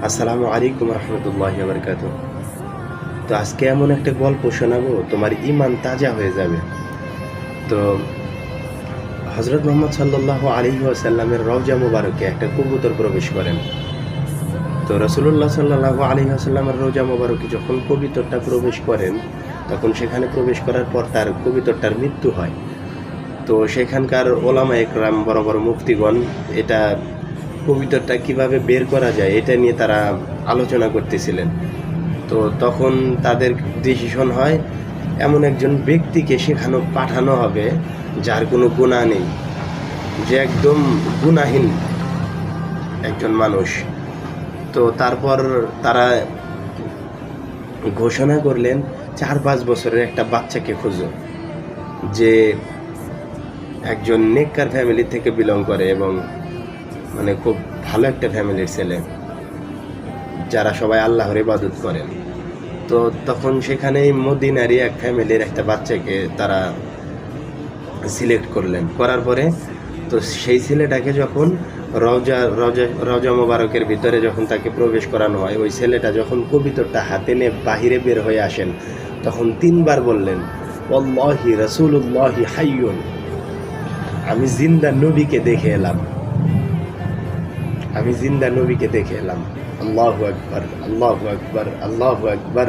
আসসালামু আলাইকুম রহমতুল্লাহি ওয়া বারাকাতুহু। তো আজকে এমন একটা গল্প শোনাবো, তোমার ঈমান তাজা হয়ে যাবে। তো হযরত মুহাম্মদ সাল্লাল্লাহু আলাইহি ওয়াসাল্লামের রওজা মুবারকে একটা কবুতর প্রবেশ করেন। তো রাসূলুল্লাহ সাল্লাল্লাহু আলাইহি ওয়াসাল্লামের রওজা মুবারকে যখন কবুতরটা প্রবেশ করেন, তখন সেখানে প্রবেশ করার পর তার কবুতরটার মৃত্যু হয়। তো সেখানকার ওলামা একরাম, বড় বড় মুফতিগণ, এটা কবুতরটা কিভাবে বের করা যায় এটা নিয়ে তারা আলোচনা করতেছিলেন। তো তখন তাদের ডিসিশন হয় এমন একজন ব্যক্তিকে সেখানে পাঠানো হবে যার কোনো গুনাহ নেই, যে একদম গুনাহীন একজন মানুষ। তো তারপর তারা ঘোষণা করলেন 4-5 বছরের একটা বাচ্চাকে খুঁজো, যে একজন নেককার ফ্যামিলি থেকে বিলং করে এবং মানে খুব ভালো একটা ফ্যামিলির ছেলে, যারা সবাই আল্লাহর ইবাদত করেন। তো তখন সেখানেই মদিনারই এক ফ্যামিলির একটা বাচ্চাকে তারা সিলেক্ট করলেন। করার পরে তো সেই ছেলেটাকে যখন রওজা মোবারকের ভিতরে যখন তাকে প্রবেশ করানো হয়, ওই ছেলেটা যখন কবুতরটা হাতে নিয়ে বাহিরে বের হয়ে আসেন, তখন 3 বার বললেন, ওয়াল্লাহি রাসূলুল্লাহি হাইয়ুন, আমি জিন্দা নবীকে দেখে এলাম, আমি জিন্দা নবীকে দেখে এলাম। আল্লাহু আকবার, আল্লাহু আকবার, আল্লাহু আকবার।